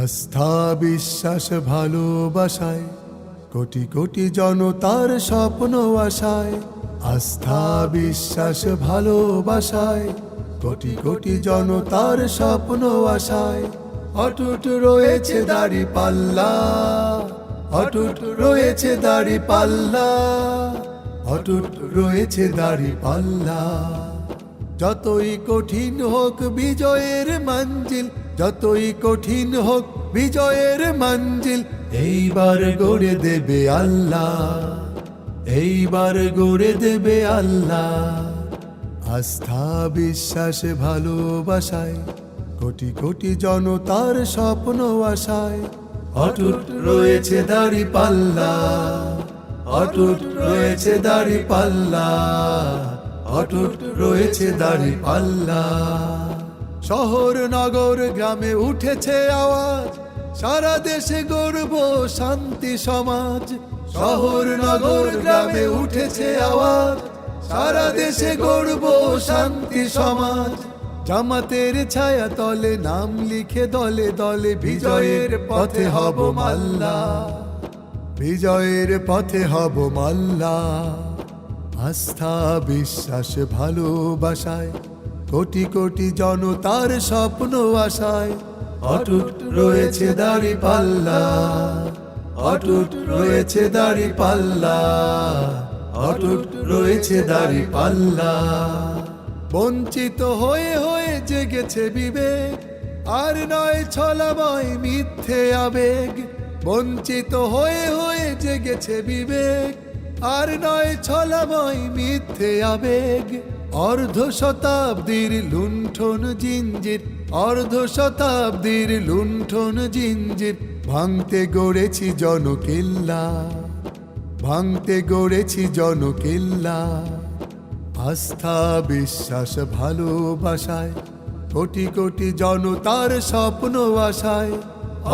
আস্থা বিশ্বাস ভালোবাসায় কোটি কোটি জনতার স্বপ্ন আশায়। আস্থা বিশ্বাস ভালোবাসায় কোটি কোটি জনতার স্বপ্ন আশায়। অটুট রয়েছে দাঁড়িপাল্লা, অটুট রয়েছে দাঁড়িপাল্লা, অটুট রয়েছে দাঁড়িপাল্লা। যতই কঠিন হোক বিজয়ের মঞ্জিল, যতই কঠিন হোক বিজয়ের মঞ্জিল, এইবার গড়ে দেবে আল্লাহ, এইবার গড়ে দেবে আল্লাহ। আস্থা বিশ্বাস ভালোবাসায় কোটি কোটি জনতার স্বপ্ন আশায়। অটুট রয়েছে দাঁড়িপাল্লা, অটুট রয়েছে দাঁড়িপাল্লা, অটুট রয়েছে দাঁড়িপাল্লা। শহর নগর গ্রামে উঠেছে আওয়াজ, সারা দেশে গর্ব শান্তি সমাজ। শহর নগর গ্রামে উঠেছে আওয়াজ, সারা দেশে গর্ব শান্তি সমাজ। জামাতের ছায়া তলে নাম লিখে দলে দলে বিজয়ের পথে হব মাল্লা, বিজয়ের পথে হব মাল্লা। আস্থা বিশ্বাস ভালোবাসায় কোটি কোটি জনতার স্বপ্ন আশায়। অটুট রয়েছে দাঁড়িপাল্লা, অটুট রয়েছে দাঁড়িপাল্লা, অটুট রয়েছে দাঁড়িপাল্লা। বঞ্চিত হয়ে হয়ে জেগেছে বিবেক, আর নয় ছলাময় মিথ্যে আবেগ। বঞ্চিত হয়ে হয়ে জেগেছে বিবেক, আর নয় ছলাময় মিথ্যে আবেগ। অর্ধ শতাব্দীর লুণ্ঠন জিঞ্জির, অর্ধ শতাব্দীর লুণ্ঠন জিঞ্জির, ভাঙতে গড়েছি জনকেল্লা, ভাঙতে গড়েছি জনকেল্লা। আস্থা বিশ্বাস ভালোবাসায় কোটি কোটি জনতার স্বপ্ন আশায়।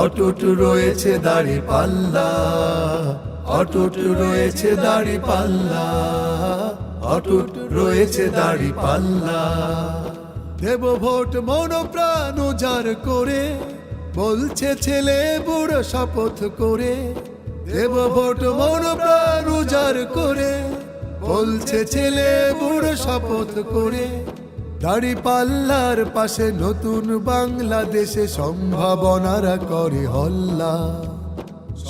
অটুট রয়েছে দাঁড়িপাল্লা, অটুট রয়েছে দাঁড়িপাল্লা, অটুট রয়েছে দাঁড়িপাল্লা। দেব ভোট মন প্রাণ উজাড় করে, বলছে ছেলে বুড়ো শপথ করে। দেব ভোট মন প্রাণ উজাড় করে, বলছে ছেলে বুড়ো শপথ করে। দাঁড়িপাল্লার পাশে নতুন বাংলাদেশে সম্ভাবনারা করে হল্লা,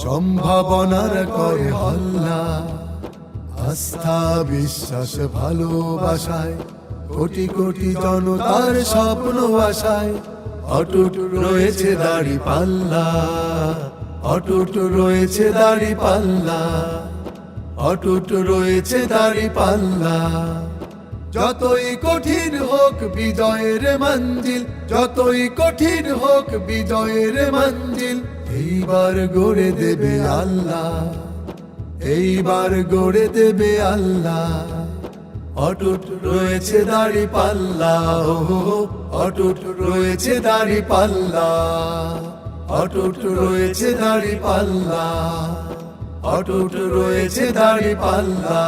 সম্ভাবনারা করে হল্লা। আস্থা বিশ্বাস ভালোবাসায় কোটি কোটি জনতার স্বপ্ন আশায়। অটুট রয়েছে দাঁড়িপাল্লা, অটুট রয়েছে দাঁড়িপাল্লা, অটুট রয়েছে দাঁড়িপাল্লা। যতই কঠিন হোক বিজয়ের মঞ্জিল, যতই কঠিন হোক বিজয়ের মঞ্জিল, এইবার গড়ে দেবে আল্লাহ, এইবার গড়ে দেবে আল্লাহ। অটুট রয়েছে দাঁড়িপাল্লা, অটুট রয়েছে দাঁড়িপাল্লা, অটুট রয়েছে দাঁড়িপাল্লা, অটুট রয়েছে দাঁড়িপাল্লা।